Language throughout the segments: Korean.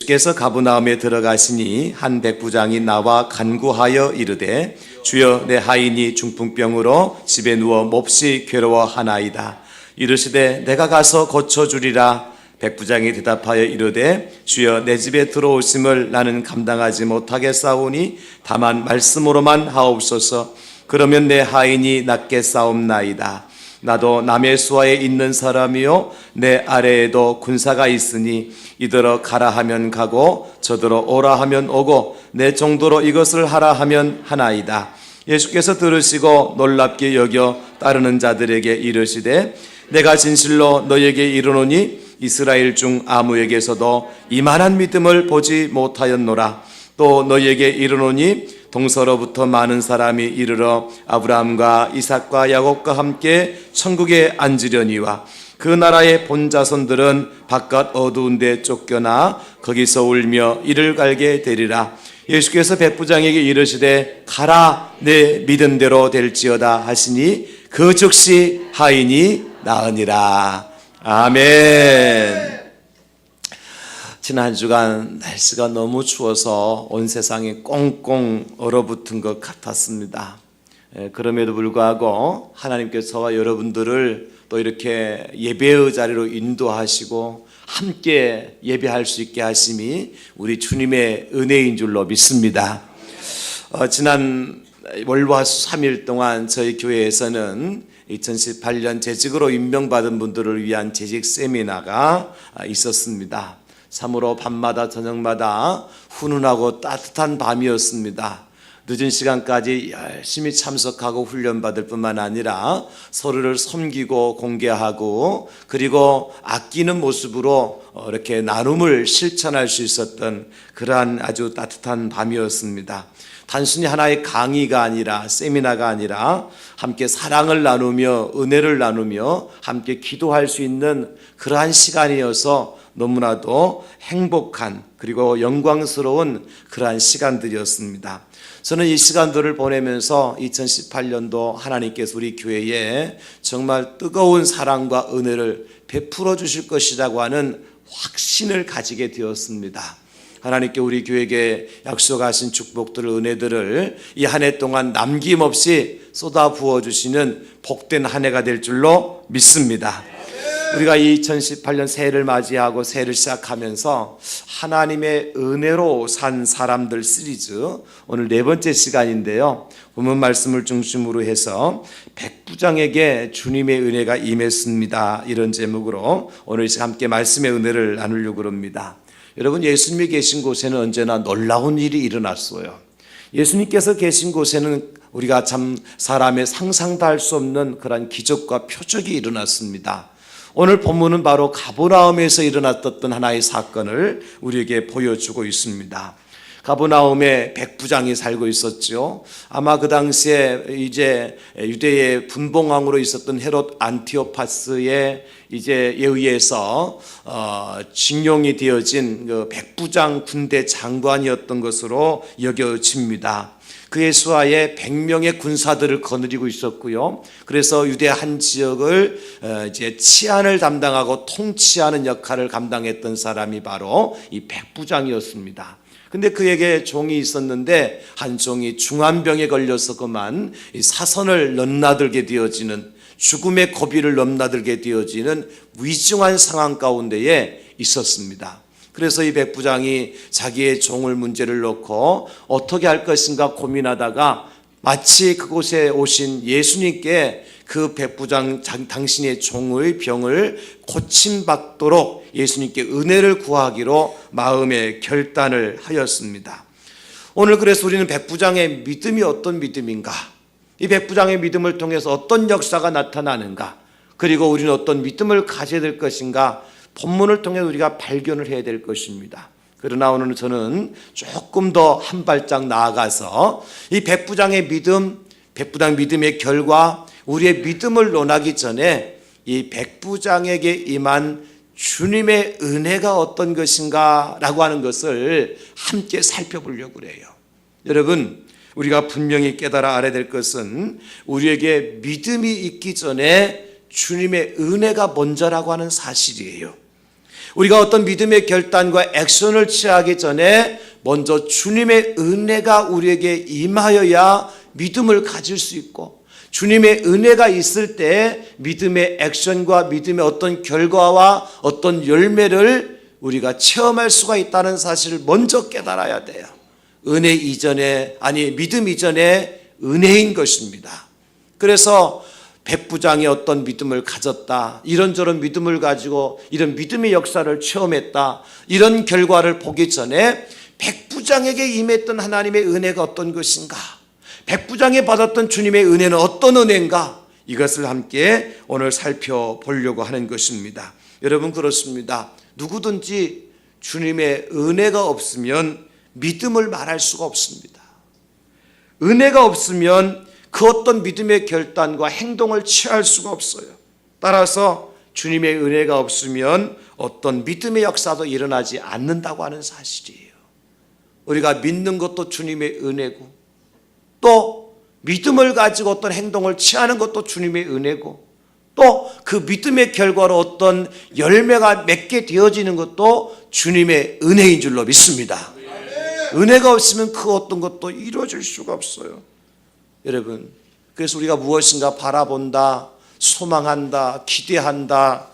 예수께서 가버나움에 들어가시니 한 백부장이 나와 간구하여 이르되 주여 내 하인이 중풍병으로 집에 누워 몹시 괴로워하나이다. 이르시되 내가 가서 고쳐주리라. 백부장이 대답하여 이르되 주여 내 집에 들어오심을 나는 감당하지 못하겠사오니 다만 말씀으로만 하옵소서. 그러면 내 하인이 낫겠사옵나이다. 나도 남의 수하에 있는 사람이요 내 아래에도 군사가 있으니 이더러 가라 하면 가고 저더러 오라 하면 오고 내 정도로 이것을 하라 하면 하나이다. 예수께서 들으시고 놀랍게 여겨 따르는 자들에게 이르시되 내가 진실로 너에게 이르노니 이스라엘 중 아무에게서도 이만한 믿음을 보지 못하였노라. 또 너에게 이르노니 동서로부터 많은 사람이 이르러 아브라함과 이삭과 야곱과 함께 천국에 앉으려니와 그 나라의 본자손들은 바깥 어두운 데 쫓겨나 거기서 울며 이를 갈게 되리라. 예수께서 백부장에게 이르시되 가라 내 믿은 대로 될지어다 하시니 그 즉시 하인이 나으니라. 아멘. 지난 주간 날씨가 너무 추워서 온 세상이 꽁꽁 얼어붙은 것 같았습니다. 그럼에도 불구하고 하나님께서 저와 여러분들을 또 이렇게 예배의 자리로 인도하시고 함께 예배할 수 있게 하심이 우리 주님의 은혜인 줄로 믿습니다. 지난 월화수 3일 동안 저희 교회에서는 2018년 재직으로 임명받은 분들을 위한 재직 세미나가 있었습니다. 참으로 밤마다 저녁마다 훈훈하고 따뜻한 밤이었습니다. 늦은 시간까지 열심히 참석하고 훈련받을 뿐만 아니라 서로를 섬기고 공개하고 그리고 아끼는 모습으로 이렇게 나눔을 실천할 수 있었던 그러한 아주 따뜻한 밤이었습니다. 단순히 하나의 강의가 아니라 세미나가 아니라 함께 사랑을 나누며 은혜를 나누며 함께 기도할 수 있는 그러한 시간이어서 너무나도 행복한 그리고 영광스러운 그러한 시간들이었습니다. 저는 이 시간들을 보내면서 2018년도 하나님께서 우리 교회에 정말 뜨거운 사랑과 은혜를 베풀어 주실 것이라고 하는 확신을 가지게 되었습니다. 하나님께 우리 교회에게 약속하신 축복들을 은혜들을 이 한 해 동안 남김없이 쏟아 부어주시는 복된 한 해가 될 줄로 믿습니다. 우리가 2018년 새해를 맞이하고 새해를 시작하면서 하나님의 은혜로 산 사람들 시리즈 오늘 네 번째 시간인데요. 본문 말씀을 중심으로 해서 백부장에게 주님의 은혜가 임했습니다. 이런 제목으로 오늘 함께 말씀의 은혜를 나누려고 합니다. 여러분, 예수님이 계신 곳에는 언제나 놀라운 일이 일어났어요. 예수님께서 계신 곳에는 우리가 참 사람의 상상도 할 수 없는 그런 기적과 표적이 일어났습니다. 오늘 본문은 바로 가버나움에서 일어났던 하나의 사건을 우리에게 보여주고 있습니다. 가버나움에 백부장이 살고 있었죠. 아마 그 당시에 이제 유대의 분봉왕으로 있었던 헤롯 안티오파스의 이제 의해서 징용이 되어진 그 백부장 군대 장관이었던 것으로 여겨집니다. 그의 수하에 100명의 군사들을 거느리고 있었고요. 그래서 유대 한 지역을 이제 치안을 담당하고 통치하는 역할을 감당했던 사람이 바로 이 백부장이었습니다. 근데 그에게 종이 있었는데 한 종이 중환병에 걸려서 그만 사선을 넘나들게 되어지는 죽음의 고비를 넘나들게 되어지는 위중한 상황 가운데에 있었습니다. 그래서 이 백부장이 자기의 종을 문제를 놓고 어떻게 할 것인가 고민하다가 마치 그곳에 오신 예수님께 그 백부장 당신의 종의 병을 고침받도록 예수님께 은혜를 구하기로 마음의 결단을 하였습니다. 오늘 그래서 우리는 백부장의 믿음이 어떤 믿음인가, 이 백부장의 믿음을 통해서 어떤 역사가 나타나는가, 그리고 우리는 어떤 믿음을 가져야 될 것인가 본문을 통해 우리가 발견을 해야 될 것입니다. 그러나 오늘은 저는 조금 더 한 발짝 나아가서 이 백부장의 믿음, 백부장 믿음의 결과, 우리의 믿음을 논하기 전에 이 백부장에게 임한 주님의 은혜가 어떤 것인가 라고 하는 것을 함께 살펴보려고 해요. 여러분, 우리가 분명히 깨달아 알아야 될 것은 우리에게 믿음이 있기 전에 주님의 은혜가 먼저라고 하는 사실이에요. 우리가 어떤 믿음의 결단과 액션을 취하기 전에 먼저 주님의 은혜가 우리에게 임하여야 믿음을 가질 수 있고, 주님의 은혜가 있을 때 믿음의 액션과 믿음의 어떤 결과와 어떤 열매를 우리가 체험할 수가 있다는 사실을 먼저 깨달아야 돼요. 은혜 이전에, 아니 믿음 이전에 은혜인 것입니다. 그래서 백부장이 어떤 믿음을 가졌다, 이런저런 믿음을 가지고 이런 믿음의 역사를 체험했다, 이런 결과를 보기 전에 백부장에게 임했던 하나님의 은혜가 어떤 것인가, 백부장이 받았던 주님의 은혜는 어떤 은혜인가, 이것을 함께 오늘 살펴보려고 하는 것입니다. 여러분, 그렇습니다. 누구든지 주님의 은혜가 없으면 믿음을 말할 수가 없습니다. 은혜가 없으면 그 어떤 믿음의 결단과 행동을 취할 수가 없어요. 따라서 주님의 은혜가 없으면 어떤 믿음의 역사도 일어나지 않는다고 하는 사실이에요. 우리가 믿는 것도 주님의 은혜고, 또 믿음을 가지고 어떤 행동을 취하는 것도 주님의 은혜고, 또 그 믿음의 결과로 어떤 열매가 맺게 되어지는 것도 주님의 은혜인 줄로 믿습니다. 은혜가 없으면 그 어떤 것도 이루어질 수가 없어요. 여러분, 그래서 우리가 무엇인가 바라본다, 소망한다, 기대한다,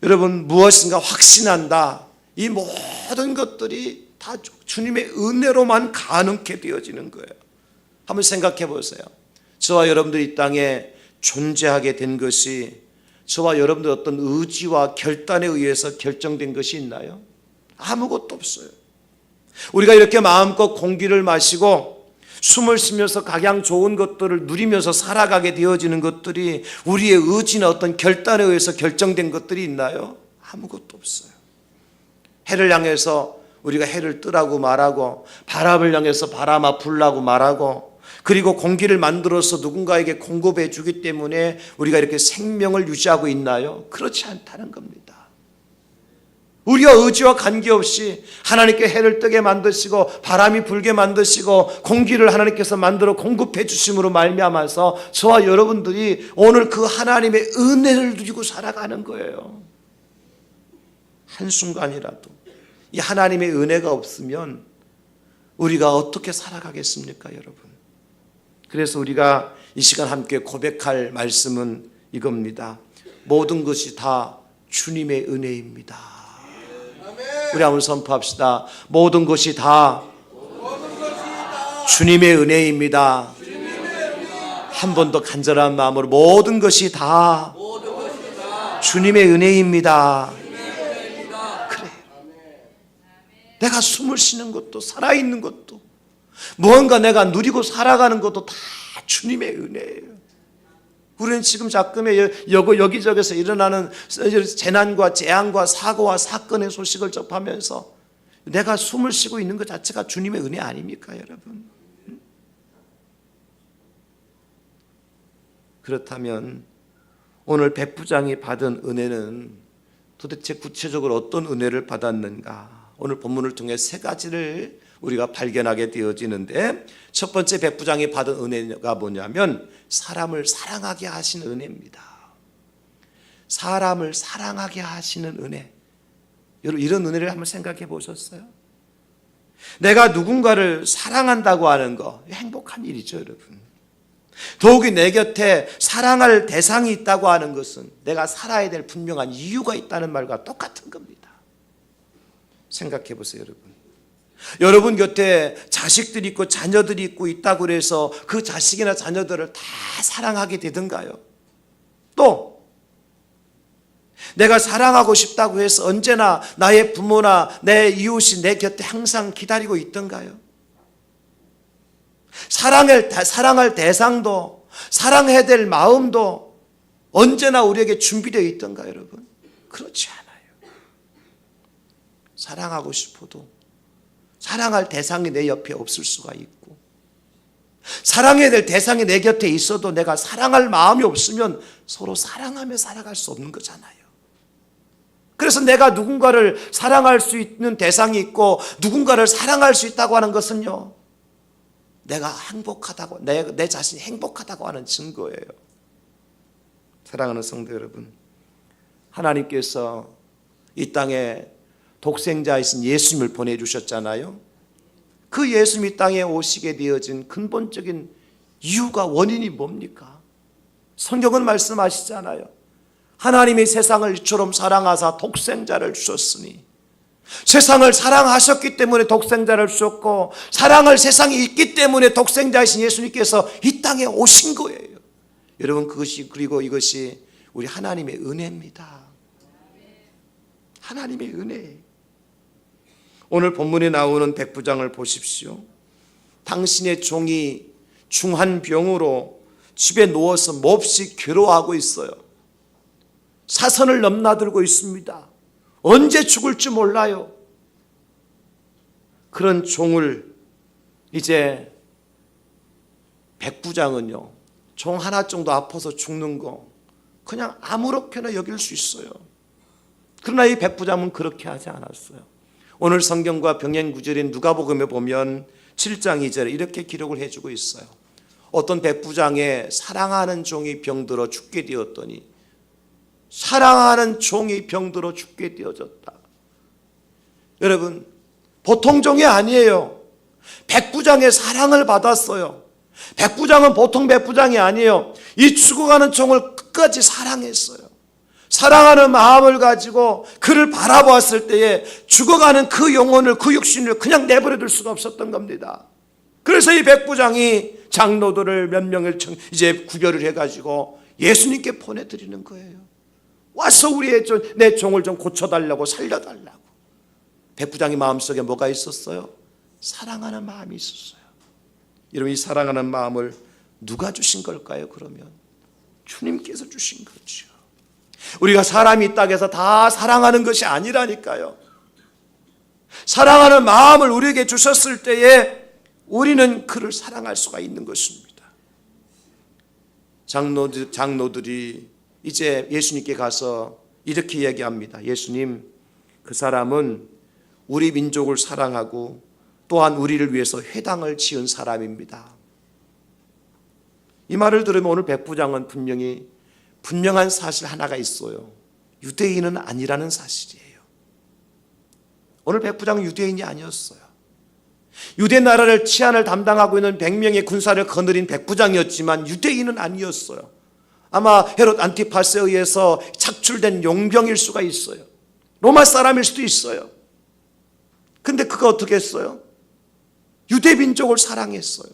여러분 무엇인가 확신한다, 이 모든 것들이 다 주님의 은혜로만 가능케 되어지는 거예요. 한번 생각해 보세요. 저와 여러분들이 이 땅에 존재하게 된 것이 저와 여러분들 어떤 의지와 결단에 의해서 결정된 것이 있나요? 아무것도 없어요. 우리가 이렇게 마음껏 공기를 마시고 숨을 쉬면서 각양 좋은 것들을 누리면서 살아가게 되어지는 것들이 우리의 의지나 어떤 결단에 의해서 결정된 것들이 있나요? 아무것도 없어요. 해를 향해서 우리가 해를 뜨라고 말하고, 바람을 향해서 바람아 불라고 말하고, 그리고 공기를 만들어서 누군가에게 공급해 주기 때문에 우리가 이렇게 생명을 유지하고 있나요? 그렇지 않다는 겁니다. 우리가 의지와 관계없이 하나님께 해를 뜨게 만드시고 바람이 불게 만드시고 공기를 하나님께서 만들어 공급해 주심으로 말미암아서 저와 여러분들이 오늘 그 하나님의 은혜를 누리고 살아가는 거예요. 한순간이라도 이 하나님의 은혜가 없으면 우리가 어떻게 살아가겠습니까, 여러분? 그래서 우리가 이 시간 함께 고백할 말씀은 이겁니다. 모든 것이 다 주님의 은혜입니다. 우리 한번 선포합시다. 모든 것이 다 주님의 은혜입니다. 한 번 더 간절한 마음으로 모든 것이 다 주님의 은혜입니다. 그래. 내가 숨을 쉬는 것도, 살아있는 것도, 무언가 내가 누리고 살아가는 것도 다 주님의 은혜예요. 우리는 지금 자꾸의 여기저기서 일어나는 재난과 재앙과 사고와 사건의 소식을 접하면서 내가 숨을 쉬고 있는 것 자체가 주님의 은혜 아닙니까, 여러분? 그렇다면 오늘 백부장이 받은 은혜는 도대체 구체적으로 어떤 은혜를 받았는가? 오늘 본문을 통해 세 가지를 우리가 발견하게 되어지는데, 첫 번째 백부장이 받은 은혜가 뭐냐면 사람을 사랑하게 하시는 은혜입니다. 사람을 사랑하게 하시는 은혜. 여러분, 이런 은혜를 한번 생각해 보셨어요? 내가 누군가를 사랑한다고 하는 거 행복한 일이죠, 여러분. 더욱이 내 곁에 사랑할 대상이 있다고 하는 것은 내가 살아야 될 분명한 이유가 있다는 말과 똑같은 겁니다. 생각해 보세요, 여러분. 여러분 곁에 자식들이 있고 자녀들이 있고 있다고 해서 그 자식이나 자녀들을 다 사랑하게 되던가요? 또 내가 사랑하고 싶다고 해서 언제나 나의 부모나 내 이웃이 내 곁에 항상 기다리고 있던가요? 사랑할 대상도, 사랑해야 될 마음도 언제나 우리에게 준비되어 있던가요, 여러분? 그렇지 않아요. 사랑하고 싶어도 사랑할 대상이 내 옆에 없을 수가 있고, 사랑해야 될 대상이 내 곁에 있어도 내가 사랑할 마음이 없으면 서로 사랑하며 살아갈 수 없는 거잖아요. 그래서 내가 누군가를 사랑할 수 있는 대상이 있고 누군가를 사랑할 수 있다고 하는 것은요, 내가 행복하다고, 내 자신이 행복하다고 하는 증거예요. 사랑하는 성도 여러분, 하나님께서 이 땅에 독생자이신 예수님을 보내주셨잖아요. 그 예수님이 땅에 오시게 되어진 근본적인 이유가, 원인이 뭡니까? 성경은 말씀하시잖아요. 하나님이 세상을 이처럼 사랑하사 독생자를 주셨으니, 세상을 사랑하셨기 때문에 독생자를 주셨고, 사랑을 세상에 있기 때문에 독생자이신 예수님께서 이 땅에 오신 거예요. 여러분, 그리고 이것이 우리 하나님의 은혜입니다. 하나님의 은혜. 오늘 본문에 나오는 백부장을 보십시오. 당신의 종이 중한 병으로 집에 누워서 몹시 괴로워하고 있어요. 사선을 넘나들고 있습니다. 언제 죽을지 몰라요. 그런 종을 이제 백부장은요, 종 하나 정도 아파서 죽는 거 그냥 아무렇게나 여길 수 있어요. 그러나 이 백부장은 그렇게 하지 않았어요. 오늘 성경과 병행 구절인 누가복음에 보면 7장 2절에 이렇게 기록을 해주고 있어요. 어떤 백부장의 사랑하는 종이 병들어 죽게 되었더니, 사랑하는 종이 병들어 죽게 되어졌다. 여러분, 보통 종이 아니에요. 백부장의 사랑을 받았어요. 백부장은 보통 백부장이 아니에요. 이 죽어가는 종을 끝까지 사랑했어요. 사랑하는 마음을 가지고 그를 바라보았을 때에 죽어가는 그 영혼을, 그 육신을 그냥 내버려 둘 수가 없었던 겁니다. 그래서 이 백부장이 장로들을 몇 명을 이제 구별을 해가지고 예수님께 보내드리는 거예요. 와서 내 종을 좀 고쳐달라고, 살려달라고. 백부장의 마음속에 뭐가 있었어요? 사랑하는 마음이 있었어요. 여러분, 이 사랑하는 마음을 누가 주신 걸까요? 그러면 주님께서 주신 거죠. 우리가 사람이 이 땅에서 다 사랑하는 것이 아니라니까요. 사랑하는 마음을 우리에게 주셨을 때에 우리는 그를 사랑할 수가 있는 것입니다. 장로들이 이제 예수님께 가서 이렇게 이야기합니다. 예수님, 그 사람은 우리 민족을 사랑하고 또한 우리를 위해서 회당을 지은 사람입니다. 이 말을 들으면 오늘 백부장은 분명한 사실 하나가 있어요. 유대인은 아니라는 사실이에요. 오늘 백부장은 유대인이 아니었어요. 유대 나라를 치안을 담당하고 있는 100명의 군사를 거느린 백부장이었지만 유대인은 아니었어요. 아마 헤롯 안티파스에 의해서 착출된 용병일 수가 있어요. 로마 사람일 수도 있어요. 근데 그가 어떻게 했어요? 유대 민족을 사랑했어요.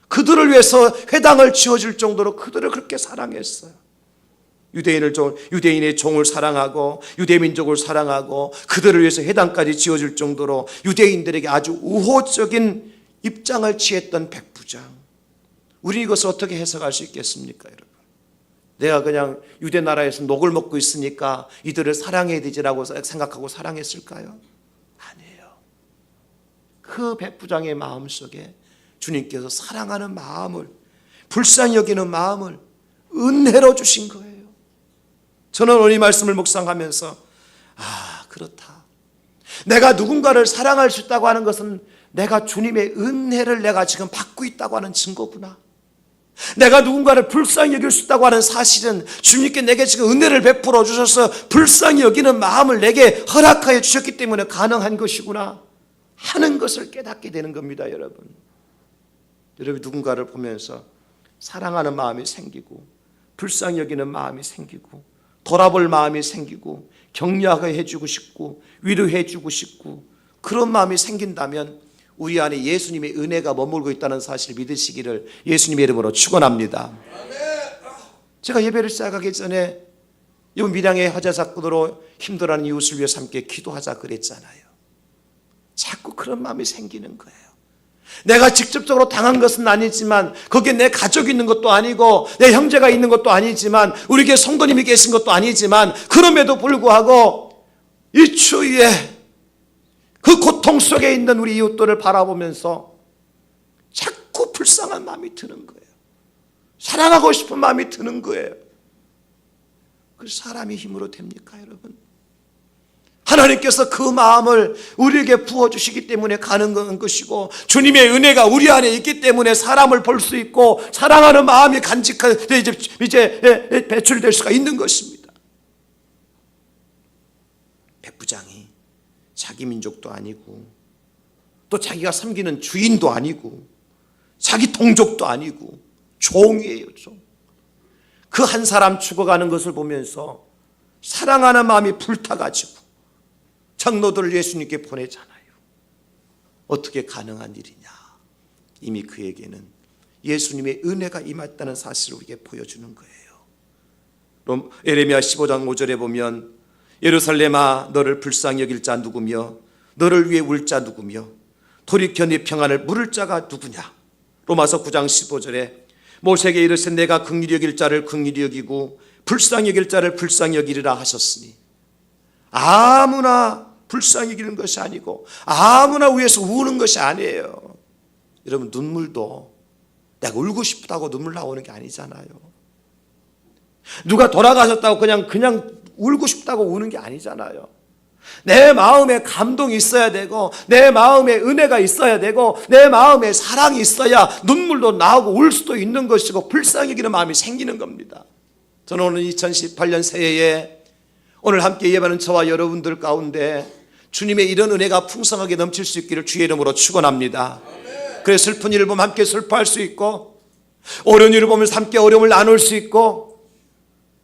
그들을 위해서 회당을 지어줄 정도로 그들을 그렇게 사랑했어요. 유대인의 종을 사랑하고 유대 민족을 사랑하고 그들을 위해서 회당까지 지어줄 정도로 유대인들에게 아주 우호적인 입장을 취했던 백부장. 우리 이것을 어떻게 해석할 수 있겠습니까, 여러분? 내가 그냥 유대 나라에서 녹을 먹고 있으니까 이들을 사랑해야 되지라고 생각하고 사랑했을까요? 아니에요. 그 백부장의 마음속에 주님께서 사랑하는 마음을, 불쌍히 여기는 마음을 은혜로 주신 거예요. 저는 오늘 이 말씀을 묵상하면서 그렇다. 내가 누군가를 사랑할 수 있다고 하는 것은 내가 주님의 은혜를 내가 지금 받고 있다고 하는 증거구나. 내가 누군가를 불쌍히 여길 수 있다고 하는 사실은 주님께 내게 지금 은혜를 베풀어 주셔서 불쌍히 여기는 마음을 내게 허락하여 주셨기 때문에 가능한 것이구나 하는 것을 깨닫게 되는 겁니다, 여러분. 여러분, 누군가를 보면서 사랑하는 마음이 생기고 불쌍히 여기는 마음이 생기고 돌아볼 마음이 생기고 격려해 주고 싶고 위로해 주고 싶고 그런 마음이 생긴다면 우리 안에 예수님의 은혜가 머물고 있다는 사실을 믿으시기를 예수님의 이름으로 축원합니다. 제가 예배를 시작하기 전에 이번 밀양의 화재 사건으로 힘들어하는 이웃을 위해서 함께 기도하자 그랬잖아요. 자꾸 그런 마음이 생기는 거예요. 내가 직접적으로 당한 것은 아니지만 거기에 내 가족이 있는 것도 아니고 내 형제가 있는 것도 아니지만 우리에게 성도님이 계신 것도 아니지만 그럼에도 불구하고 이 추위에 그 고통 속에 있는 우리 이웃들을 바라보면서 자꾸 불쌍한 마음이 드는 거예요. 사랑하고 싶은 마음이 드는 거예요. 그 사람이 힘으로 됩니까, 여러분? 하나님께서 그 마음을 우리에게 부어주시기 때문에 가능한 것이고 주님의 은혜가 우리 안에 있기 때문에 사람을 볼 수 있고 사랑하는 마음이 간직한 이제 배출될 수가 있는 것입니다. 백부장이 자기 민족도 아니고 또 자기가 섬기는 주인도 아니고 자기 동족도 아니고 종이에요, 종. 그 한 사람 죽어가는 것을 보면서 사랑하는 마음이 불타가지고 장로들을 예수님께 보내잖아요. 어떻게 가능한 일이냐? 이미 그에게는 예수님의 은혜가 임했다는 사실을 우리에게 보여주는 거예요. 에레미야 15장 5절에 보면 예루살렘아 너를 불쌍히 여길 자 누구며 너를 위해 울 자 누구며 돌이켜 네 평안을 물을 자가 누구냐. 로마서 9장 15절에 모세에게 이르시되 내가 긍휼히 여길 자를 긍휼히 여기고 불쌍히 여길 자를 불쌍히 여기리라 하셨으니 아무나 불쌍히 여기는 것이 아니고 아무나 위해서 우는 것이 아니에요. 여러분 눈물도 내가 울고 싶다고 눈물 나오는 게 아니잖아요. 누가 돌아가셨다고 그냥 울고 싶다고 우는 게 아니잖아요. 내 마음에 감동이 있어야 되고 내 마음에 은혜가 있어야 되고 내 마음에 사랑이 있어야 눈물도 나오고 울 수도 있는 것이고 불쌍히 여기는 마음이 생기는 겁니다. 저는 오늘 2018년 새해에 오늘 함께 예배하는 저와 여러분들 가운데 주님의 이런 은혜가 풍성하게 넘칠 수 있기를 주의 이름으로 축원합니다. 그래서 슬픈 일을 보면 함께 슬퍼할 수 있고 어려운 일을 보면서 함께 어려움을 나눌 수 있고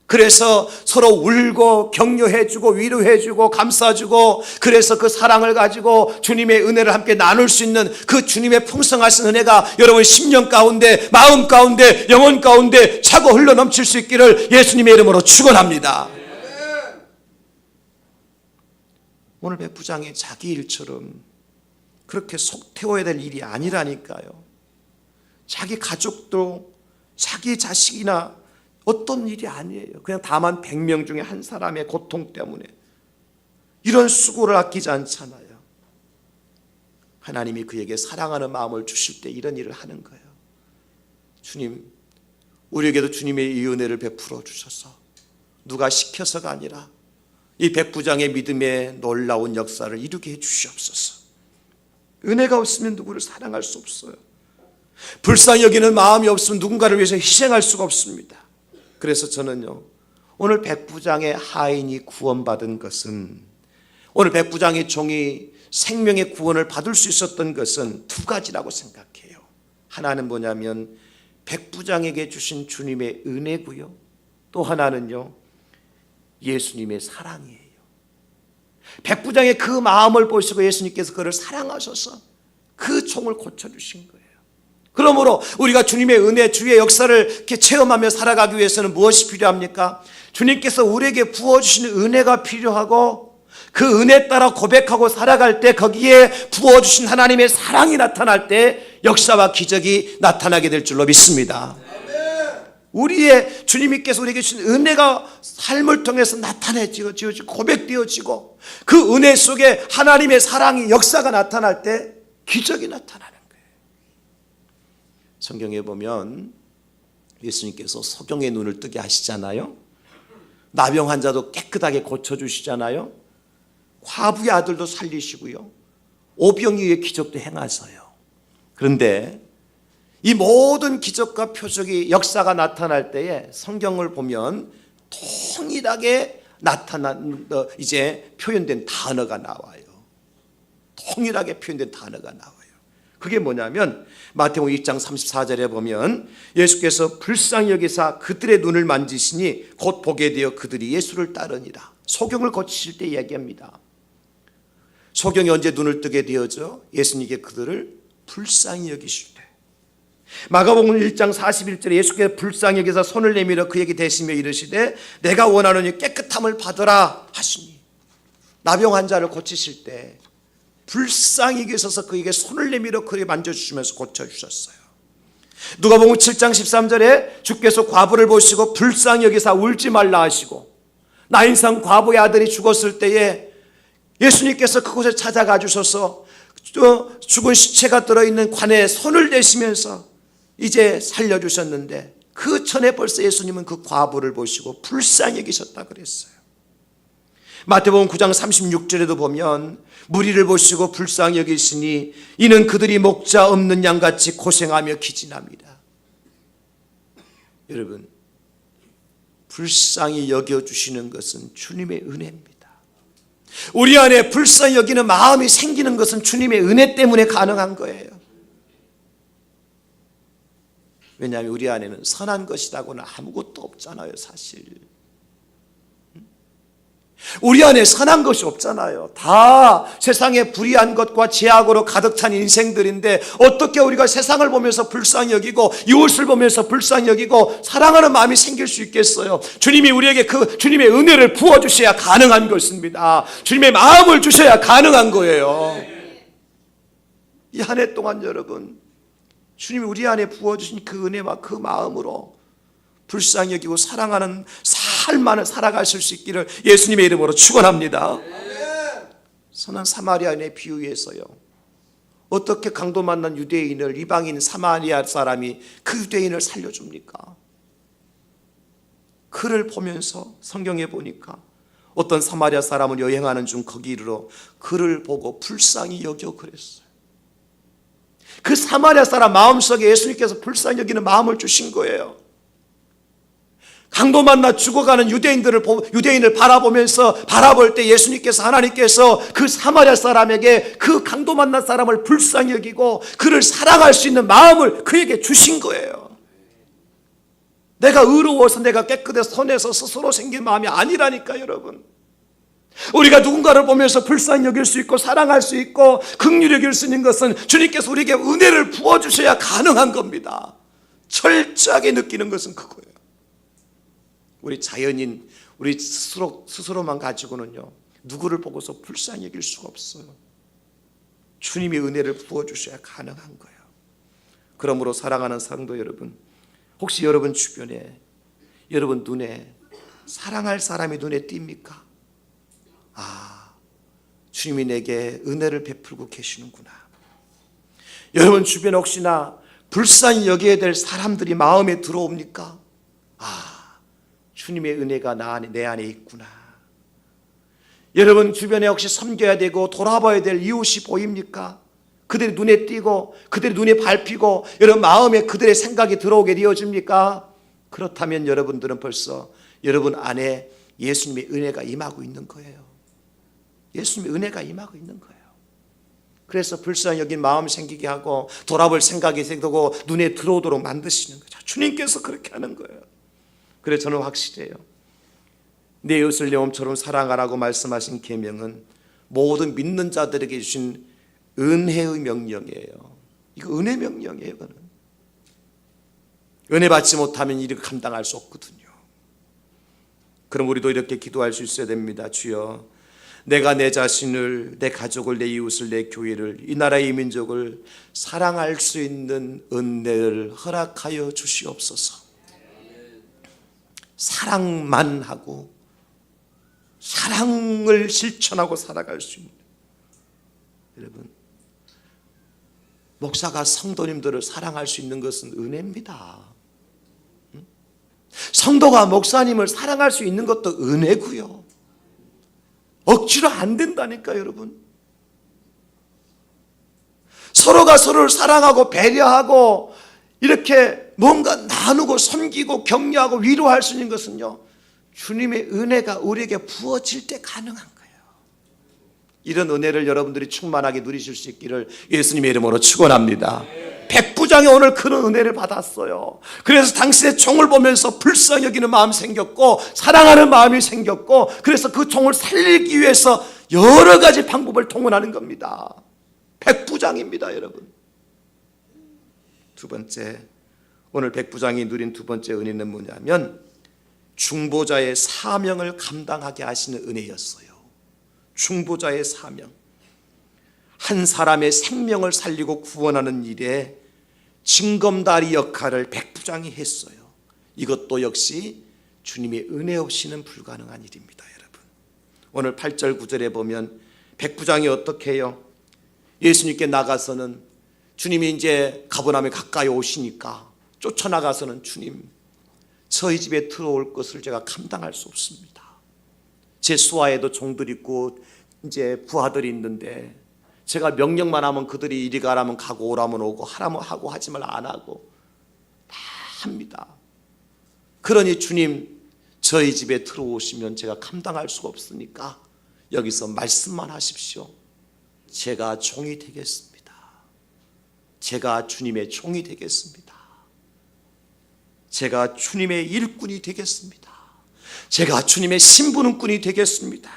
그래서 서로 울고 격려해주고 위로해주고 감싸주고 그래서 그 사랑을 가지고 주님의 은혜를 함께 나눌 수 있는 그 주님의 풍성하신 은혜가 여러분 심령 가운데 마음 가운데 영혼 가운데 차고 흘러넘칠 수 있기를 예수님의 이름으로 축원합니다. 오늘 백부장이 자기 일처럼 그렇게 속 태워야 될 일이 아니라니까요. 자기 가족도 자기 자식이나 어떤 일이 아니에요. 그냥 다만 100명 중에 한 사람의 고통 때문에 이런 수고를 아끼지 않잖아요. 하나님이 그에게 사랑하는 마음을 주실 때 이런 일을 하는 거예요. 주님, 우리에게도 주님의 이 은혜를 베풀어 주셔서 누가 시켜서가 아니라 이 백부장의 믿음의 놀라운 역사를 이루게 해 주시옵소서. 은혜가 없으면 누구를 사랑할 수 없어요. 불쌍히 여기는 마음이 없으면 누군가를 위해서 희생할 수가 없습니다. 그래서 저는요, 오늘 백부장의 하인이 구원받은 것은, 오늘 백부장의 종이 생명의 구원을 받을 수 있었던 것은 두 가지라고 생각해요. 하나는 뭐냐면 백부장에게 주신 주님의 은혜고요, 또 하나는요 예수님의 사랑이에요. 백부장의 그 마음을 보시고 예수님께서 그를 사랑하셔서 그 종을 고쳐주신 거예요. 그러므로 우리가 주님의 은혜, 주의 역사를 이렇게 체험하며 살아가기 위해서는 무엇이 필요합니까? 주님께서 우리에게 부어주시는 은혜가 필요하고 그 은혜 따라 고백하고 살아갈 때 거기에 부어주신 하나님의 사랑이 나타날 때 역사와 기적이 나타나게 될 줄로 믿습니다. 우리의 주님께서 우리에게 주신 은혜가 삶을 통해서 나타내지고 고백되어지고 그 은혜 속에 하나님의 사랑이 역사가 나타날 때 기적이 나타나는 거예요. 성경에 보면 예수님께서 소경의 눈을 뜨게 하시잖아요. 나병 환자도 깨끗하게 고쳐주시잖아요. 과부의 아들도 살리시고요. 오병이의 기적도 행하셔요. 그런데 이 모든 기적과 표적이 역사가 나타날 때에 성경을 보면 통일하게 이제 표현된 단어가 나와요. 통일하게 표현된 단어가 나와요. 그게 뭐냐면 마태복음 2장 34절에 보면 예수께서 불쌍히 여기사 그들의 눈을 만지시니 곧 보게 되어 그들이 예수를 따르니라. 소경을 고치실 때 이야기합니다. 소경이 언제 눈을 뜨게 되어져? 예수님께 그들을 불쌍히 여기실 때. 마가복음 1장 41절에 예수께서 불쌍히 여기사 손을 내밀어 그에게 대시며 이르시되 내가 원하노니 깨끗함을 받으라 하시니, 나병 환자를 고치실 때 불쌍히 여기셔서 그에게 손을 내밀어 그에게 만져주시면서 고쳐주셨어요. 누가복음 7장 13절에 주께서 과부를 보시고 불쌍히 여기사 울지 말라 하시고, 나인상 과부의 아들이 죽었을 때에 예수님께서 그곳에 찾아가 주셔서 죽은 시체가 들어있는 관에 손을 대시면서 이제 살려주셨는데, 그 전에 벌써 예수님은 그 과부를 보시고 불쌍히 여기셨다 그랬어요. 마태복음 9장 36절에도 보면 무리를 보시고 불쌍히 여기시니 이는 그들이 목자 없는 양같이 고생하며 기진합니다. 여러분, 불쌍히 여겨주시는 것은 주님의 은혜입니다. 우리 안에 불쌍히 여기는 마음이 생기는 것은 주님의 은혜 때문에 가능한 거예요. 왜냐하면 우리 안에는 선한 것이라고는 아무것도 없잖아요, 사실. 우리 안에 선한 것이 없잖아요. 다 세상의 불의한 것과 죄악으로 가득 찬 인생들인데 어떻게 우리가 세상을 보면서 불쌍히 여기고 이웃을 보면서 불쌍히 여기고 사랑하는 마음이 생길 수 있겠어요? 주님이 우리에게 그 주님의 은혜를 부어주셔야 가능한 것입니다. 주님의 마음을 주셔야 가능한 거예요. 이 한 해 동안 여러분, 주님이 우리 안에 부어주신 그 은혜와 그 마음으로 불쌍히 여기고 사랑하는 삶만을 살아가실 수 있기를 예수님의 이름으로 축원합니다. 선한 사마리아인의 비유에서요, 어떻게 강도 만난 유대인을 이방인 사마리아 사람이 그 유대인을 살려줍니까? 그를 보면서 성경에 보니까 어떤 사마리아 사람은 여행하는 중 거기 이르러 그를 보고 불쌍히 여겨 그랬어요. 그 사마리아 사람 마음속에 예수님께서 불쌍히 여기는 마음을 주신 거예요. 강도 만나 죽어가는 유대인을 바라볼 때 예수님께서, 하나님께서 그 사마리아 사람에게 그 강도 만난 사람을 불쌍히 여기고 그를 사랑할 수 있는 마음을 그에게 주신 거예요. 내가 의로워서 내가 깨끗해서 선해서 스스로 생긴 마음이 아니라니까 여러분. 우리가 누군가를 보면서 불쌍히 여길 수 있고 사랑할 수 있고 긍휼히 여길 수 있는 것은 주님께서 우리에게 은혜를 부어주셔야 가능한 겁니다. 철저하게 느끼는 것은 그거예요. 우리 자연인, 우리 스스로만 가지고는요, 누구를 보고서 불쌍히 여길 수가 없어요. 주님이 은혜를 부어주셔야 가능한 거예요. 그러므로 사랑하는 성도 여러분, 혹시 여러분 주변에, 여러분 눈에 사랑할 사람이 눈에 띕니까? 아, 주님이 내게 은혜를 베풀고 계시는구나. 여러분 주변에 혹시나 불쌍히 여겨야 될 사람들이 마음에 들어옵니까? 아, 주님의 은혜가 내 안에 있구나. 여러분 주변에 혹시 섬겨야 되고 돌아봐야 될 이웃이 보입니까? 그들이 눈에 띄고 그들이 눈에 밟히고 여러분 마음에 그들의 생각이 들어오게 되어집니까? 그렇다면 여러분들은 벌써 여러분 안에 예수님의 은혜가 임하고 있는 거예요. 예수님의 은혜가 임하고 있는 거예요. 그래서 불쌍히 여긴 마음 생기게 하고 돌아볼 생각이 생기고 눈에 들어오도록 만드시는 거죠. 주님께서 그렇게 하는 거예요. 그래서 저는 확실해요. 내 이웃을 내 몸처럼 사랑하라고 말씀하신 계명은 모든 믿는 자들에게 주신 은혜의 명령이에요. 이거 은혜 명령이에요. 이거는. 은혜 받지 못하면 이렇게 감당할 수 없거든요. 그럼 우리도 이렇게 기도할 수 있어야 됩니다. 주여, 내가 내 자신을, 내 가족을, 내 이웃을, 내 교회를, 이 나라의 이 민족을 사랑할 수 있는 은혜를 허락하여 주시옵소서. 사랑만 하고 사랑을 실천하고 살아갈 수 있는, 여러분 목사가 성도님들을 사랑할 수 있는 것은 은혜입니다. 성도가 목사님을 사랑할 수 있는 것도 은혜고요. 억지로 안 된다니까 여러분. 서로가 서로를 사랑하고 배려하고 이렇게 뭔가 나누고 섬기고 격려하고 위로할 수 있는 것은요, 주님의 은혜가 우리에게 부어질 때 가능한 거예요. 이런 은혜를 여러분들이 충만하게 누리실 수 있기를 예수님의 이름으로 축원합니다. 백부장이 오늘 그런 은혜를 받았어요. 그래서 당신의 종을 보면서 불쌍히 여기는 마음이 생겼고 사랑하는 마음이 생겼고, 그래서 그 종을 살리기 위해서 여러 가지 방법을 동원하는 겁니다. 백부장입니다 여러분. 두 번째, 오늘 백부장이 누린 두 번째 은혜는 뭐냐면 중보자의 사명을 감당하게 하시는 은혜였어요. 중보자의 사명, 한 사람의 생명을 살리고 구원하는 일에 징검다리 역할을 백부장이 했어요. 이것도 역시 주님의 은혜 없이는 불가능한 일입니다 여러분. 오늘 8절 9절에 보면 백부장이 어떻게 해요? 예수님께 나가서는, 주님이 이제 가버나움에 가까이 오시니까 쫓아나가서는, 주님, 저희 집에 들어올 것을 제가 감당할 수 없습니다. 제 수하에도 종들이 있고 이제 부하들이 있는데 제가 명령만 하면 그들이 이리 가라면 가고 오라면 오고 하라면 하고 하지 말 안 하고 다 합니다. 그러니 주님, 저희 집에 들어오시면 제가 감당할 수가 없으니까 여기서 말씀만 하십시오. 제가 종이 되겠습니다. 제가 주님의 종이 되겠습니다. 제가 주님의 일꾼이 되겠습니다. 제가 주님의 심부름꾼이 되겠습니다.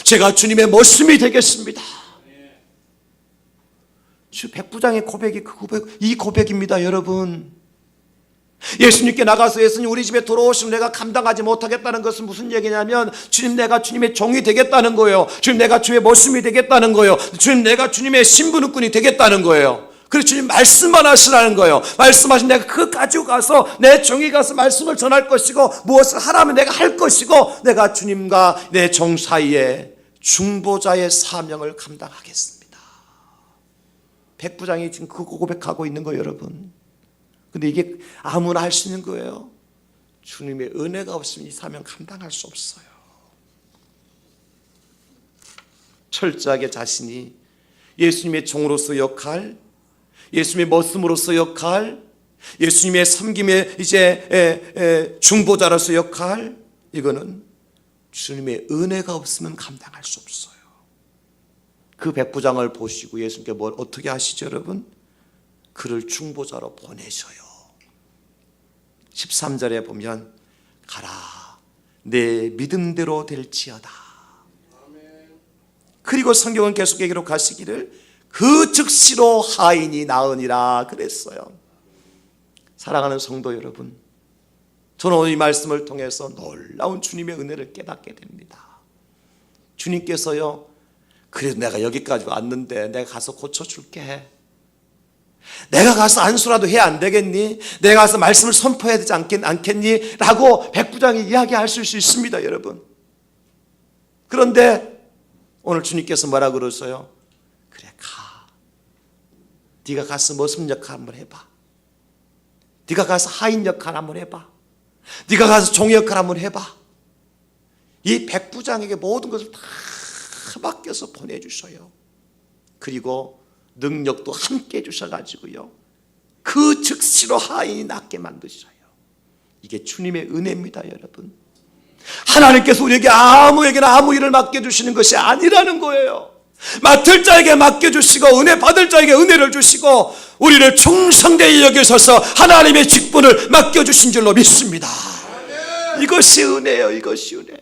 제가 주님의 머슴이 되겠습니다. 주 백부장의 고백이 이 고백입니다, 여러분. 예수님께 나가서 예수님 우리 집에 들어오시면 내가 감당하지 못하겠다는 것은 무슨 얘기냐면, 주님 내가 주님의 종이 되겠다는 거예요. 주님 내가 주의 머슴이 되겠다는 거예요. 주님 내가 주님의 신부름꾼이 되겠다는 거예요. 그래서 주님 말씀만 하시라는 거예요. 말씀하신 내가 그거 가지고 가서 내 종이 가서 말씀을 전할 것이고, 무엇을 하라면 내가 할 것이고, 내가 주님과 내 종 사이에 중보자의 사명을 감당하겠습니다. 백부장이 지금 그거 고백하고 있는 거예요, 여러분. 근데 이게 아무나 할 수 있는 거예요? 주님의 은혜가 없으면 이 사명 감당할 수 없어요. 철저하게 자신이 예수님의 종으로서 역할, 예수님의 머슴으로서 역할, 예수님의 섬김의 이제 중보자로서 역할, 이거는 주님의 은혜가 없으면 감당할 수 없어요. 그 백부장을 보시고 예수님께 뭘 어떻게 하시죠, 여러분? 그를 중보자로 보내셔요. 13절에 보면 가라, 내 믿음대로 될지어다. 그리고 성경은 계속 기록하시기를 그 즉시로 하인이 나으니라 그랬어요. 사랑하는 성도 여러분, 저는 오늘 이 말씀을 통해서 놀라운 주님의 은혜를 깨닫게 됩니다. 주님께서요, 그래도 내가 여기까지 왔는데 내가 가서 고쳐줄게, 내가 가서 안수라도 해야 안 되겠니? 내가 가서 말씀을 선포해야 되지 않겠니? 라고 백부장이 이야기할 수 있습니다, 여러분. 그런데 오늘 주님께서 뭐라 그러세요? 그래, 가. 네가 가서 머슴 역할 한번 해봐. 네가 가서 하인 역할 한번 해봐. 네가 가서 종 역할 한번 해봐. 이 백부장에게 모든 것을 다 맡겨서 보내주셔요. 그리고 능력도 함께 주셔가지고요, 그 즉시로 하인이 낫게 만드셔요. 이게 주님의 은혜입니다, 여러분. 하나님께서 우리에게 아무에게나 아무 일을 맡겨주시는 것이 아니라는 거예요. 맡을 자에게 맡겨주시고 은혜 받을 자에게 은혜를 주시고 우리를 충성되이 여기셔서 하나님의 직분을 맡겨주신 줄로 믿습니다. 이것이 은혜예요. 이것이 은혜.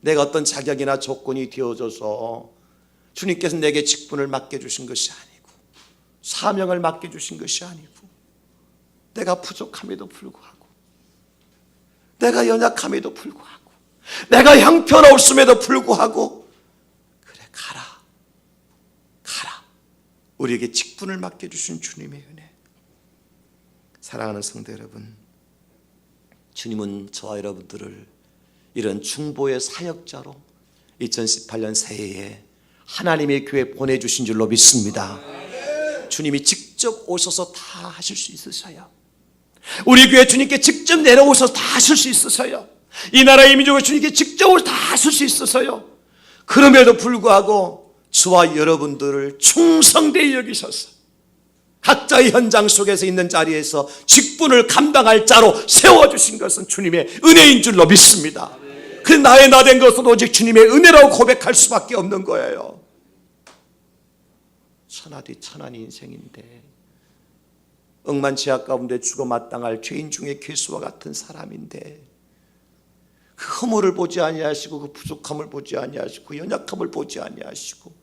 내가 어떤 자격이나 조건이 되어져서 주님께서 내게 직분을 맡겨주신 것이 아니고, 사명을 맡겨주신 것이 아니고, 내가 부족함에도 불구하고, 내가 연약함에도 불구하고, 내가 형편없음에도 불구하고, 그래, 가라, 가라. 우리에게 직분을 맡겨주신 주님의 은혜. 사랑하는 성도 여러분, 주님은 저와 여러분들을 이런 중보의 사역자로 2018년 새해에 하나님의 교회에 보내주신 줄로 믿습니다. 주님이 직접 오셔서 다 하실 수 있으셔요. 우리 교회 주님께 직접 내려오셔서 다 하실 수 있으셔요. 이 나라의 민족을 주님께 직접 오셔서 다 하실 수 있으셔요. 그럼에도 불구하고 저와 여러분들을 충성되이 여기셔서 각자의 현장 속에서 있는 자리에서 직분을 감당할 자로 세워주신 것은 주님의 은혜인 줄로 믿습니다. 그 나의 나 된 것은 오직 주님의 은혜라고 고백할 수밖에 없는 거예요. 천하디 천한 인생인데, 억만치약 가운데 죽어 마땅할 죄인 중에 괴수와 같은 사람인데, 그 허물을 보지 아니하시고 그 부족함을 보지 아니하시고 그 연약함을 보지 아니하시고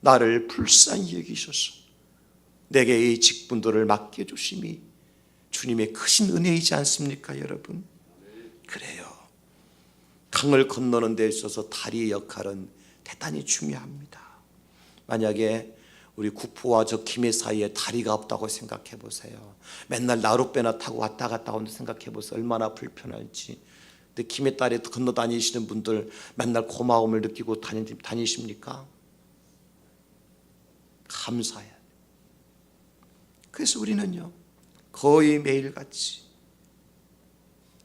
나를 불쌍히 여기셔서 내게 이 직분들을 맡겨주심이 주님의 크신 은혜이지 않습니까, 여러분? 그래요. 강을 건너는 데 있어서 다리의 역할은 대단히 중요합니다. 만약에 우리 구포와 저 김해 사이에 다리가 없다고 생각해 보세요. 맨날 나룻배나 타고 왔다 갔다 하는데 생각해 보세요. 얼마나 불편할지. 근데 김해 다리에 건너 다니시는 분들 맨날 고마움을 느끼고 다니십니까? 감사해요. 그래서 우리는요, 거의 매일같이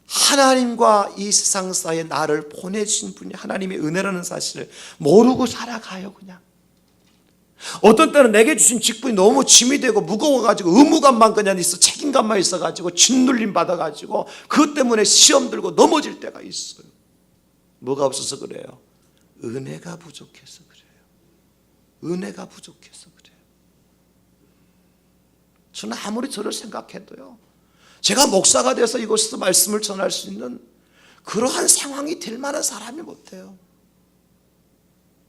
하나님과 이 세상 사이에 나를 보내신 분이 하나님의 은혜라는 사실을 모르고 살아가요. 그냥 어떤 때는 내게 주신 직분이 너무 짐이 되고 무거워가지고 의무감만 그냥 있어, 책임감만 있어가지고 짓눌림 받아가지고 그것 때문에 시험 들고 넘어질 때가 있어요. 뭐가 없어서 그래요? 은혜가 부족해서 그래요. 은혜가 부족해서 그래요. 저는 아무리 저를 생각해도요, 제가 목사가 돼서 이곳에서 말씀을 전할 수 있는 그러한 상황이 될 만한 사람이 못 돼요.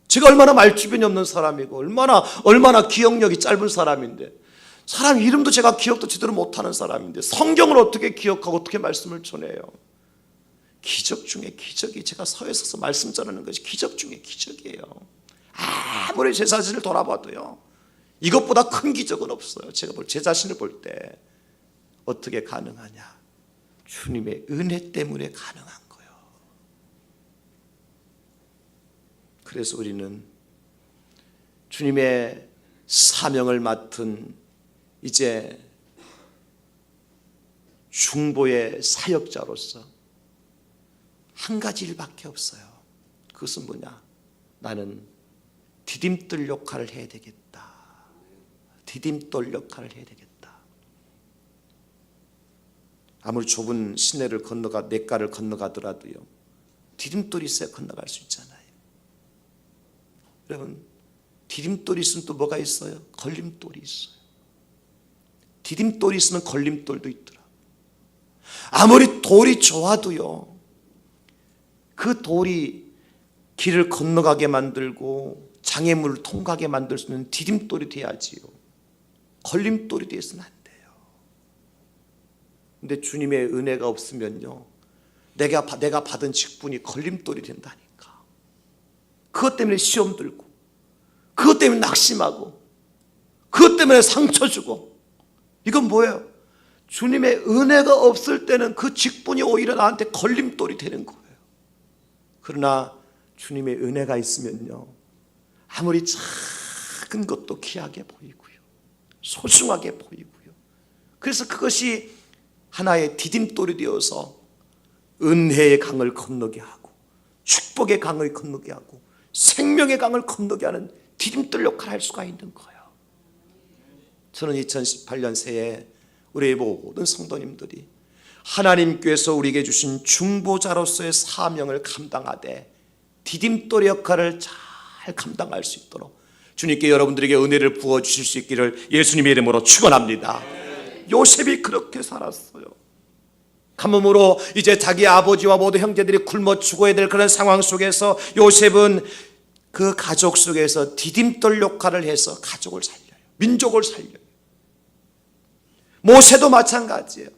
제가 얼마나 말주변이 없는 사람이고 얼마나 기억력이 짧은 사람인데, 사람 이름도 제가 기억도 제대로 못하는 사람인데 성경을 어떻게 기억하고 어떻게 말씀을 전해요? 기적 중에 기적이, 제가 서에 서서 말씀 전하는 것이 기적 중에 기적이에요. 아무리 제 자신을 돌아봐도요, 이것보다 큰 기적은 없어요. 제가 제 자신을 볼 때 어떻게 가능하냐? 주님의 은혜 때문에 가능한 거예요. 그래서 우리는 주님의 사명을 맡은 이제 중보의 사역자로서 한 가지 일밖에 없어요. 그것은 뭐냐? 나는 디딤돌 역할을 해야 되겠다. 디딤돌 역할을 해야 되겠다. 아무리 좁은 시내를 건너가, 냇가를 건너가더라도요, 디딤돌이 있어야 건너갈 수 있잖아요. 여러분, 디딤돌이 있으면 또 뭐가 있어요? 걸림돌이 있어요. 디딤돌이 있으면 걸림돌도 있더라. 아무리 돌이 좋아도요, 그 돌이 길을 건너가게 만들고 장애물을 통과하게 만들 수 있는 디딤돌이 돼야지요. 걸림돌이 돼서는 안 돼요. 근데 주님의 은혜가 없으면요, 내가 받은 직분이 걸림돌이 된다니까. 그것 때문에 시험 들고, 그것 때문에 낙심하고, 그것 때문에 상처 주고. 이건 뭐예요? 주님의 은혜가 없을 때는 그 직분이 오히려 나한테 걸림돌이 되는 거예요. 그러나 주님의 은혜가 있으면요, 아무리 작은 것도 귀하게 보이고요, 소중하게 보이고요. 그래서 그것이 하나의 디딤돌이 되어서 은혜의 강을 건너게 하고, 축복의 강을 건너게 하고, 생명의 강을 건너게 하는 디딤돌 역할을 할 수가 있는 거예요. 저는 2018년 새해 우리의 모든 성도님들이 하나님께서 우리에게 주신 중보자로서의 사명을 감당하되 디딤돌 역할을 잘 감당할 수 있도록 주님께 여러분들에게 은혜를 부어주실 수 있기를 예수님의 이름으로 축원합니다. 요셉이 그렇게 살았어요. 가뭄으로 이제 자기 아버지와 모든 형제들이 굶어 죽어야 될 그런 상황 속에서 요셉은 그 가족 속에서 디딤돌 역할을 해서 가족을 살려요. 민족을 살려요. 모세도 마찬가지예요.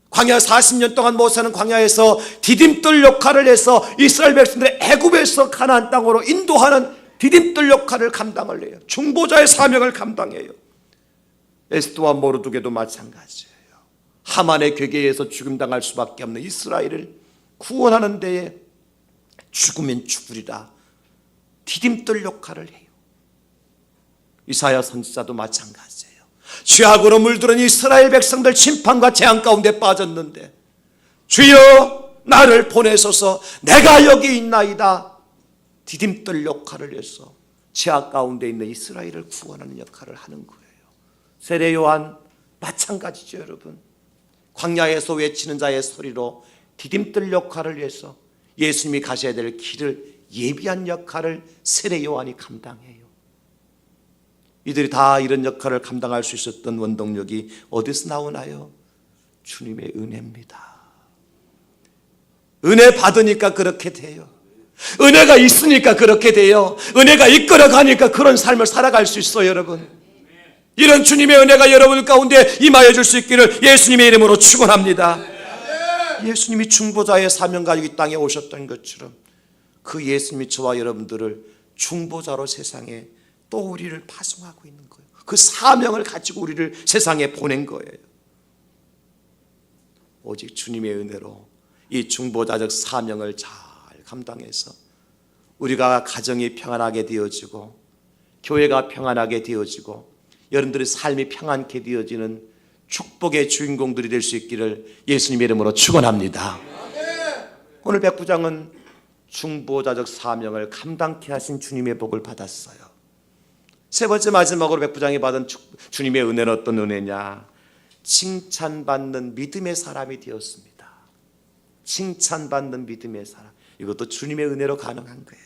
광야 40년 동안 모세는 광야에서 디딤돌 역할을 해서 이스라엘 백성들의 애굽에서 가나안 땅으로 인도하는 디딤돌 역할을 감당을 해요. 중보자의 사명을 감당해요. 에스더와 모르드게도 마찬가지예요. 하만의 괴계에서 죽임당할 수밖에 없는 이스라엘을 구원하는 데에 죽으면 죽으리라 디딤돌 역할을 해요. 이사야 선지자도 마찬가지예요. 죄악으로 물들은 이스라엘 백성들 심판과 재앙 가운데 빠졌는데 주여 나를 보내소서, 내가 여기 있나이다. 디딤돌 역할을 해서 죄악 가운데 있는 이스라엘을 구원하는 역할을 하는 거예요. 세례 요한 마찬가지죠. 여러분, 광야에서 외치는 자의 소리로 디딤돌 역할을 해서 예수님이 가셔야 될 길을 예비한 역할을 세례 요한이 감당해요. 이들이 다 이런 역할을 감당할 수 있었던 원동력이 어디서 나오나요? 주님의 은혜입니다. 은혜 받으니까 그렇게 돼요. 은혜가 있으니까 그렇게 돼요. 은혜가 이끌어가니까 그런 삶을 살아갈 수 있어요. 여러분, 이런 주님의 은혜가 여러분 가운데 임하여 줄 수 있기를 예수님의 이름으로 축원합니다. 예수님이 중보자의 사명 가지고 이 땅에 오셨던 것처럼 그 예수님이 저와 여러분들을 중보자로 세상에 또 우리를 파송하고 있는 거예요. 그 사명을 가지고 우리를 세상에 보낸 거예요. 오직 주님의 은혜로 이 중보자적 사명을 잘 감당해서 우리가 가정이 평안하게 되어지고 교회가 평안하게 되어지고 여러분들의 삶이 평안케 되어지는 축복의 주인공들이 될 수 있기를 예수님의 이름으로 축원합니다. 오늘 백부장은 중보자적 사명을 감당케 하신 주님의 복을 받았어요. 세 번째 마지막으로 백부장이 받은 주님의 은혜는 어떤 은혜냐? 칭찬받는 믿음의 사람이 되었습니다. 칭찬받는 믿음의 사람, 이것도 주님의 은혜로 가능한 거예요.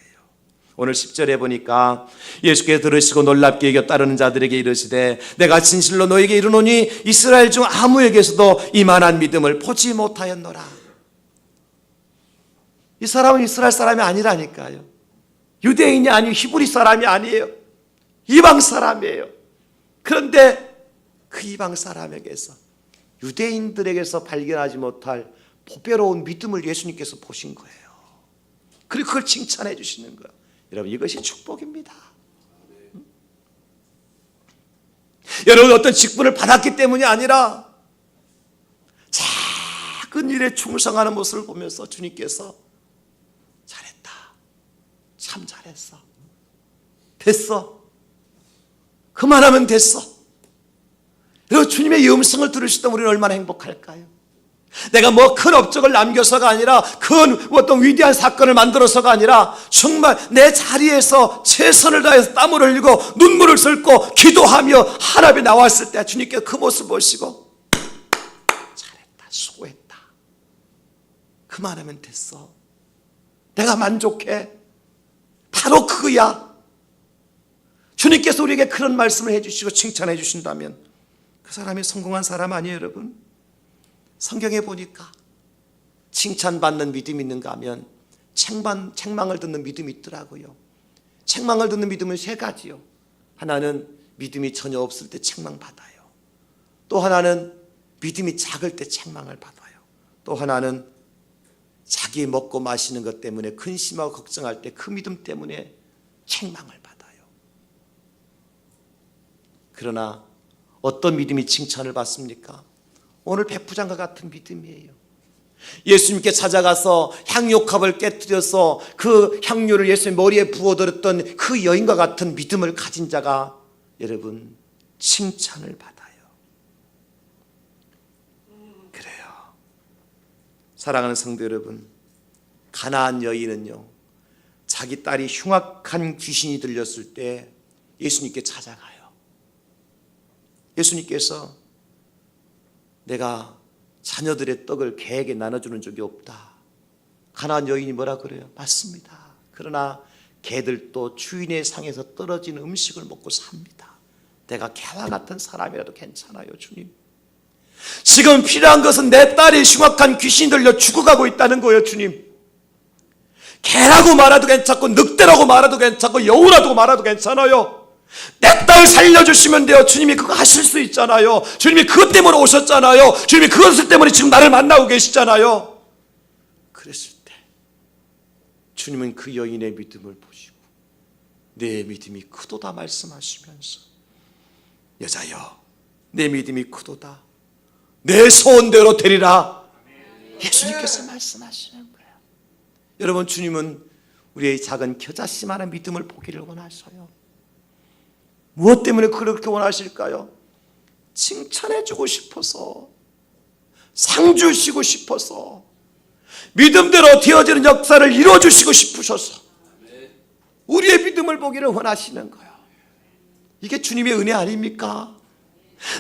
오늘 10절에 보니까 예수께서 들으시고 놀랍게 여겨 따르는 자들에게 이르시되 내가 진실로 너에게 이르노니 이스라엘 중 아무에게서도 이만한 믿음을 보지 못하였노라. 이 사람은 이스라엘 사람이 아니라니까요. 유대인이 아니고 히브리 사람이 아니에요. 이방 사람이에요. 그런데 그 이방 사람에게서, 유대인들에게서 발견하지 못할 보배로운 믿음을 예수님께서 보신 거예요. 그리고 그걸 칭찬해 주시는 거예요. 여러분, 이것이 축복입니다. 여러분, 어떤 직분을 받았기 때문이 아니라 작은 일에 충성하는 모습을 보면서 주님께서 잘했다, 참 잘했어, 됐어, 그만하면 됐어. 여러분, 주님의 이 음성을 들으시다면 우리는 얼마나 행복할까요? 내가 뭐 큰 업적을 남겨서가 아니라, 큰 어떤 위대한 사건을 만들어서가 아니라, 정말 내 자리에서 최선을 다해서 땀을 흘리고 눈물을 쏟고 기도하며 하나님에 나왔을 때 주님께서 그 모습 보시고 잘했다, 수고했다, 그만하면 됐어, 내가 만족해, 바로 그거야. 주님께서 우리에게 그런 말씀을 해주시고 칭찬해 주신다면 그 사람이 성공한 사람 아니에요, 여러분? 성경에 보니까 칭찬받는 믿음이 있는가 하면 책망을 듣는 믿음이 있더라고요. 책망을 듣는 믿음은 세 가지요. 하나는 믿음이 전혀 없을 때 책망받아요. 또 하나는 믿음이 작을 때 책망을 받아요. 또 하나는 자기 먹고 마시는 것 때문에 근심하고 걱정할 때 그 믿음 때문에 책망을 받아요. 그러나 어떤 믿음이 칭찬을 받습니까? 오늘 백부장과 같은 믿음이에요. 예수님께 찾아가서 향유컵을 깨뜨려서 그 향유를 예수님 머리에 부어들었던 그 여인과 같은 믿음을 가진 자가 여러분 칭찬을 받아요. 그래요. 사랑하는 성도 여러분, 가나안 여인은요, 자기 딸이 흉악한 귀신이 들렸을 때 예수님께 찾아가요. 예수님께서 내가 자녀들의 떡을 개에게 나눠주는 적이 없다. 가나안 여인이 뭐라 그래요? 맞습니다. 그러나 개들도 주인의 상에서 떨어진 음식을 먹고 삽니다. 내가 개와 같은 사람이라도 괜찮아요, 주님. 지금 필요한 것은 내 딸이 흉악한 귀신이 들려 죽어가고 있다는 거예요, 주님. 개라고 말해도 괜찮고 늑대라고 말해도 괜찮고 여우라고 말해도 괜찮아요. 내 딸 살려주시면 돼요. 주님이 그거 하실 수 있잖아요. 주님이 그것 때문에 오셨잖아요. 주님이 그것 때문에 지금 나를 만나고 계시잖아요. 그랬을 때 주님은 그 여인의 믿음을 보시고 내 믿음이 크도다 말씀하시면서 여자여, 내 믿음이 크도다, 내 소원대로 되리라, 예수님께서 말씀하시는 거예요. 여러분, 주님은 우리의 작은 겨자씨만한 믿음을 보기를 원하셔요. 무엇 때문에 그렇게 원하실까요? 칭찬해주고 싶어서, 상 주시고 싶어서, 믿음대로 되어지는 역사를 이루어주시고 싶으셔서 우리의 믿음을 보기를 원하시는 거예요. 이게 주님의 은혜 아닙니까?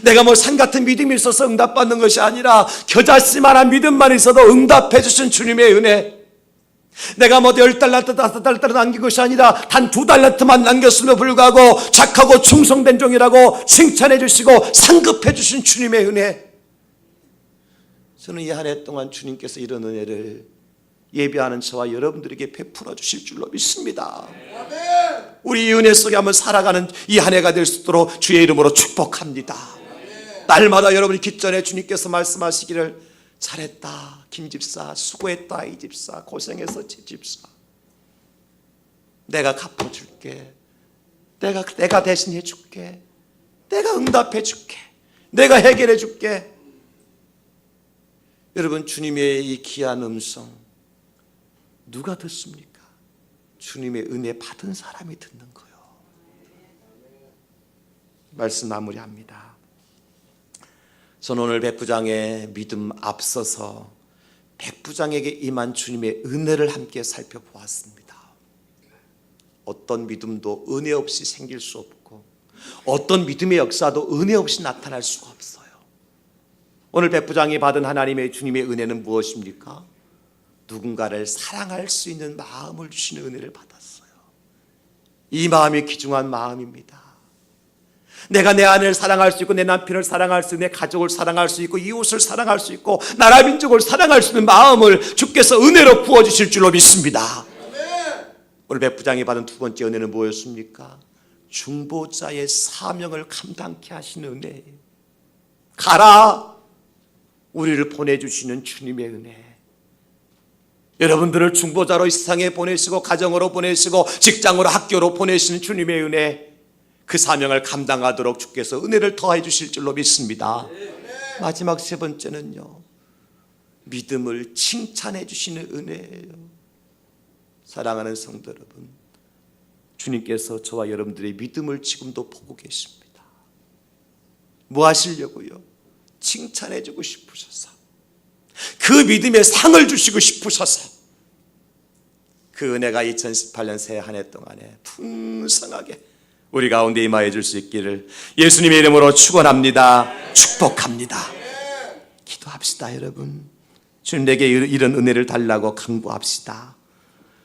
내가 뭐 산같은 믿음이 있어서 응답받는 것이 아니라 겨자씨만한 믿음만 있어도 응답해 주신 주님의 은혜. 내가 뭐 10달란트 5달란트 남긴 것이 아니라 단 2달란트만 남겼음에도 불구하고 착하고 충성된 종이라고 칭찬해 주시고 상급해 주신 주님의 은혜. 저는 이 한 해 동안 주님께서 이런 은혜를 예배하는 저와 여러분들에게 베풀어 주실 줄로 믿습니다. 우리 이 은혜 속에 한번 살아가는 이 한 해가 될 수 있도록 주의 이름으로 축복합니다. 날마다 여러분이 기전에 주님께서 말씀하시기를 잘했다 김집사, 수고했다 이집사, 고생했어 지집사, 내가 갚아줄게, 내가 대신해 줄게, 내가 응답해 줄게, 내가 해결해 줄게. 여러분, 주님의 이 귀한 음성 누가 듣습니까? 주님의 은혜 받은 사람이 듣는 거예요. 말씀 마무리합니다. 저는 오늘 백부장의 믿음 앞서서 백부장에게 임한 주님의 은혜를 함께 살펴보았습니다. 어떤 믿음도 은혜 없이 생길 수 없고 어떤 믿음의 역사도 은혜 없이 나타날 수가 없어요. 오늘 백부장이 받은 하나님의 주님의 은혜는 무엇입니까? 누군가를 사랑할 수 있는 마음을 주시는 은혜를 받았어요. 이 마음이 귀중한 마음입니다. 내가 내 아내를 사랑할 수 있고 내 남편을 사랑할 수 있고 내 가족을 사랑할 수 있고 이웃을 사랑할 수 있고 나라 민족을 사랑할 수 있는 마음을 주께서 은혜로 부어주실 줄로 믿습니다. 오늘 백부장이 받은 두 번째 은혜는 뭐였습니까? 중보자의 사명을 감당케 하시는 은혜예요. 가라, 우리를 보내주시는 주님의 은혜. 여러분들을 중보자로 이 세상에 보내시고 가정으로 보내시고 직장으로 학교로 보내시는 주님의 은혜, 그 사명을 감당하도록 주께서 은혜를 더해 주실 줄로 믿습니다. 마지막 세 번째는요, 믿음을 칭찬해 주시는 은혜예요. 사랑하는 성도 여러분, 주님께서 저와 여러분들의 믿음을 지금도 보고 계십니다. 뭐 하시려고요? 칭찬해 주고 싶으셔서, 그 믿음의 상을 주시고 싶으셔서 그 은혜가 2018년 새해 한 해 동안에 풍성하게 우리 가운데 임하여 줄 수 있기를 예수님의 이름으로 축원합니다. 축복합니다. 기도합시다. 여러분, 주님 내게 이런 은혜를 달라고 간구합시다.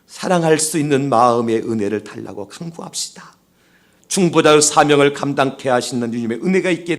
사랑할 수 있는 마음의 은혜를 달라고 간구합시다. 중보자의 사명을 감당케 하시는 주님의 은혜가 있게